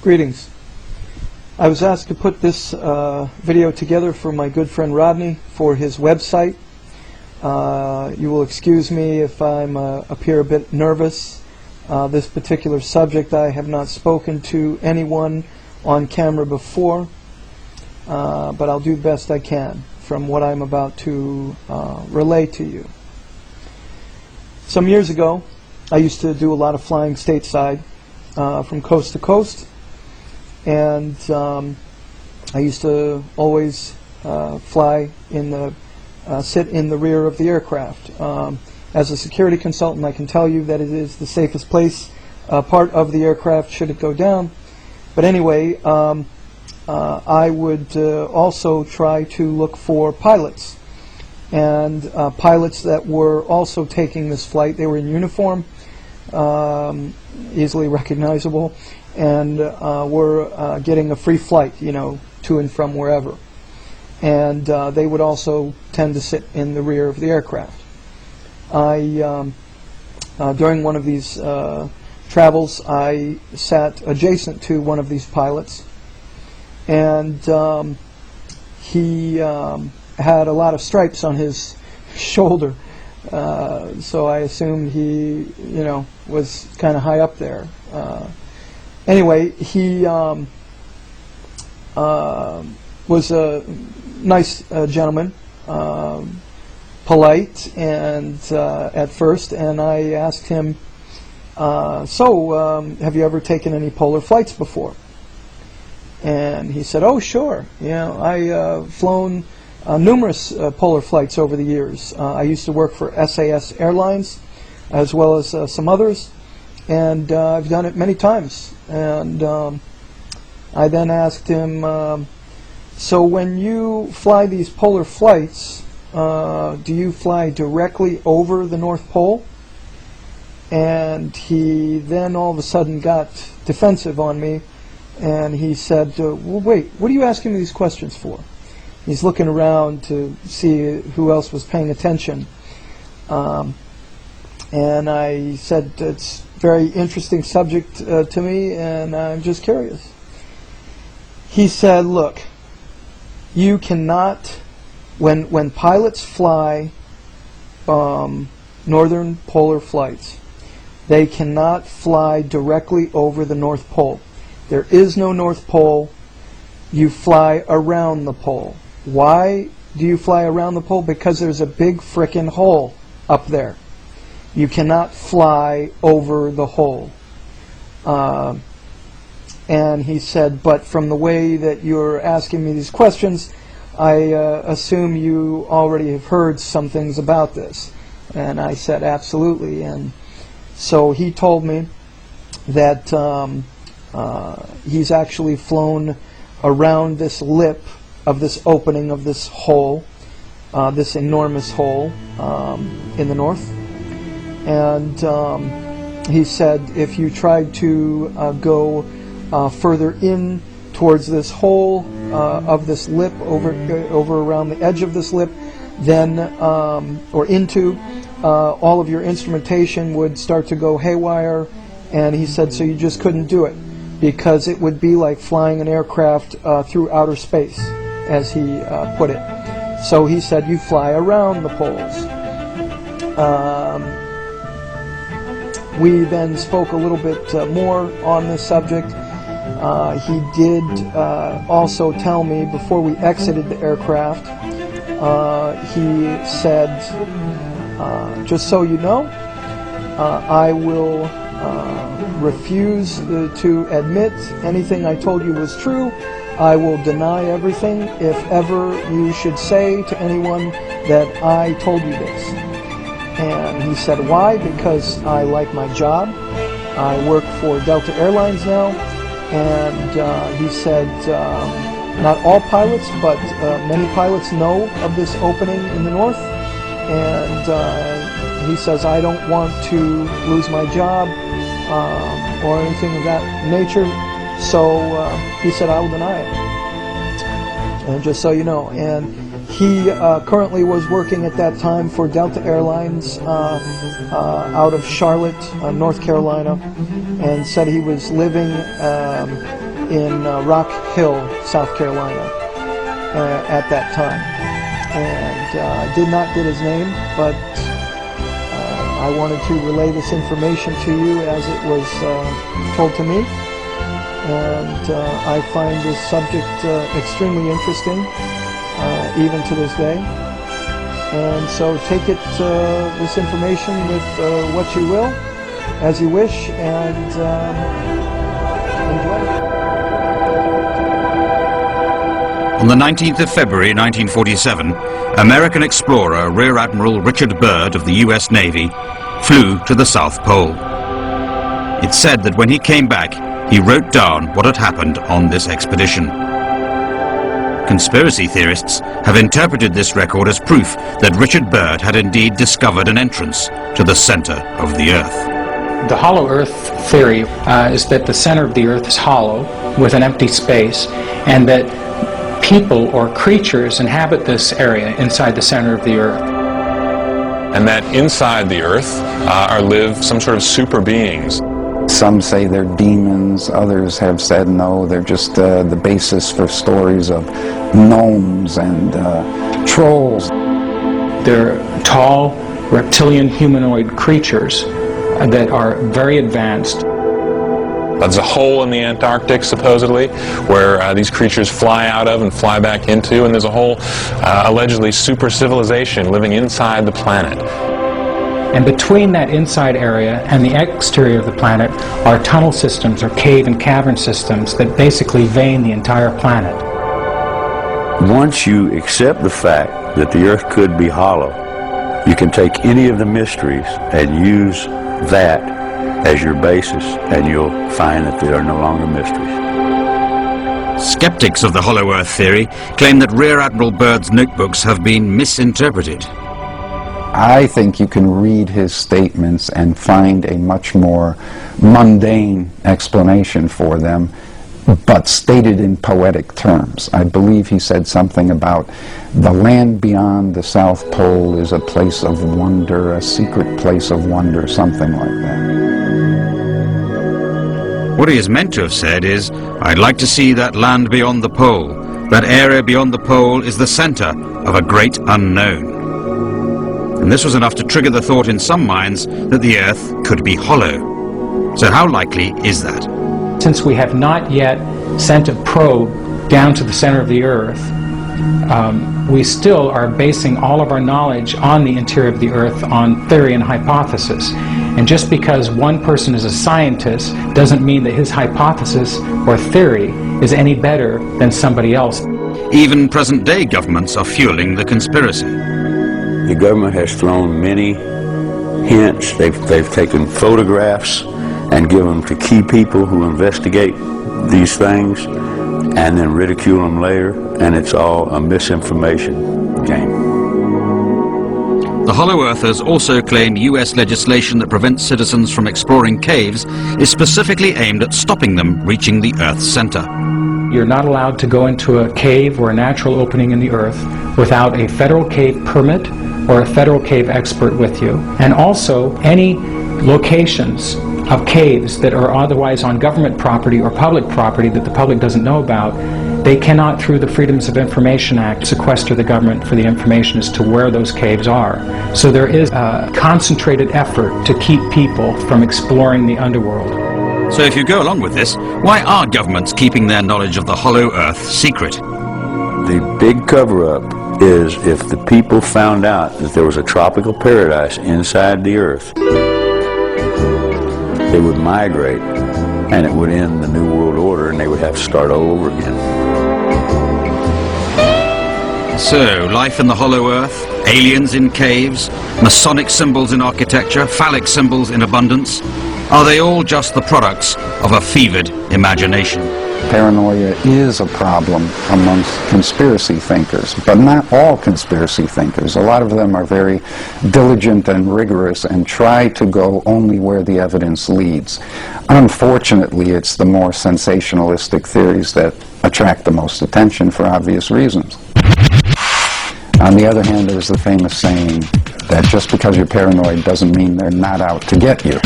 Greetings. I was asked to put this video together for my good friend Rodney for his website. You will excuse me if I appear a bit nervous. This particular subject I have not spoken to anyone on camera before, but I'll do the best I can from what I'm about to relay to you. Some years ago, I used to do a lot of flying stateside from coast to coast. And I used to always fly in the sit in the rear of the aircraft. As a security consultant, I can tell you that it is the safest place, part of the aircraft should it go down. But anyway, I would also try to look for pilots, and pilots that were also taking this flight. They were in uniform, easily recognizable, and were getting a free flight, to and from wherever. And they would also tend to sit in the rear of the aircraft. During one of these travels, I sat adjacent to one of these pilots, and he had a lot of stripes on his shoulder, so I assumed he, was kind of high up there. Anyway, he was a nice gentleman, polite, and at first, and I asked him, so have you ever taken any polar flights before? And he said, oh, sure. I've flown numerous polar flights over the years. I used to work for SAS Airlines, as well as some others, and I've done it many times. And I then asked him, so when you fly these polar flights, do you fly directly over the North Pole? And he then all of a sudden got defensive on me, and he said, well, wait, what are you asking me these questions for? He's looking around to see who else was paying attention. And I said, it's a very interesting subject to me, and I'm just curious. He said, look, you cannot, when pilots fly northern polar flights, they cannot fly directly over the North Pole. There is no North Pole. You fly around the pole. Why do you fly around the pole? Because there's a big frickin' hole up there. You cannot fly over the hole. And he said, but from the way that you're asking me these questions, I assume you already have heard some things about this. And I said, absolutely. And so he told me that he's actually flown around this lip of this opening of this hole, this enormous hole in the north. And he said if you tried to go further in towards this hole of this lip, over around the edge of this lip, then or into, all of your instrumentation would start to go haywire. And he said so you just couldn't do it, because it would be like flying an aircraft through outer space, as he put it. So he said you fly around the poles. We then spoke a little bit more on this subject. He did also tell me before we exited the aircraft, he said, just so you know, I will refuse to admit anything I told you was true. I will deny everything if ever you should say to anyone that I told you this. And he said, why? Because I like my job. I work for Delta Airlines now. And he said, not all pilots, but many pilots know of this opening in the north. And he says, I don't want to lose my job or anything of that nature. So he said, I will deny it. And just so you know. And he currently was working at that time for Delta Airlines out of Charlotte, North Carolina, and said he was living in Rock Hill, South Carolina, at that time. And I did not get his name, but I wanted to relay this information to you as it was told to me. And I find this subject extremely interesting, even to this day. And so take it, this information with what you will, as you wish, and enjoy. On the 19th of February 1947, American explorer Rear Admiral Richard Byrd of the US Navy flew to the South Pole. It's said that when he came back, he wrote down what had happened on this expedition. Conspiracy theorists have interpreted this record as proof that Richard Byrd had indeed discovered an entrance to the center of the Earth. The hollow Earth theory is that the center of the Earth is hollow with an empty space, and that people or creatures inhabit this area inside the center of the Earth. And that inside the Earth live some sort of super beings. Some say they're demons, others have said no, they're just the basis for stories of gnomes and trolls. They're tall, reptilian humanoid creatures that are very advanced. There's a hole in the Antarctic, supposedly, where these creatures fly out of and fly back into, and there's a whole, allegedly, super civilization living inside the planet. And between that inside area and the exterior of the planet are tunnel systems or cave and cavern systems that basically vein the entire planet. Once you accept the fact that the Earth could be hollow, you can take any of the mysteries and use that as your basis, and you'll find that they are no longer mysteries. Skeptics of the hollow Earth theory claim that Rear Admiral Byrd's notebooks have been misinterpreted. I think you can read his statements and find a much more mundane explanation for them, but stated in poetic terms. I believe he said something about the land beyond the South Pole is a place of wonder, a secret place of wonder, something like that. What he is meant to have said is, I'd like to see that land beyond the pole. That area beyond the pole is the center of a great unknown. And this was enough to trigger the thought in some minds that the Earth could be hollow. So how likely is that? Since we have not yet sent a probe down to the center of the Earth, we still are basing all of our knowledge on the interior of the Earth on theory and hypothesis. And just because one person is a scientist doesn't mean that his hypothesis or theory is any better than somebody else. Even present-day governments are fueling the conspiracy. The government has thrown many hints. They've taken photographs and given them to key people who investigate these things, and then ridicule them later, and it's all a misinformation game. The Hollow Earthers also claim US legislation that prevents citizens from exploring caves is specifically aimed at stopping them reaching the Earth's center. You're not allowed to go into a cave or a natural opening in the Earth without a federal cave permit or a federal cave expert with you. And also, any locations of caves that are otherwise on government property or public property that the public doesn't know about, they cannot, through the Freedoms of Information Act, sequester the government for the information as to where those caves are. So there is a concentrated effort to keep people from exploring the underworld. So if you go along with this, why are governments keeping their knowledge of the Hollow Earth secret? The big cover-up is if the people found out that there was a tropical paradise inside the Earth, they would migrate, and it would end the New World Order, and they would have to start all over again. So, life in the Hollow Earth, aliens in caves, Masonic symbols in architecture, phallic symbols in abundance, are they all just the products of a fevered imagination? Paranoia is a problem amongst conspiracy thinkers, but not all conspiracy thinkers. A lot of them are very diligent and rigorous and try to go only where the evidence leads. Unfortunately, it's the more sensationalistic theories that attract the most attention for obvious reasons. On the other hand, there's the famous saying that just because you're paranoid doesn't mean they're not out to get you.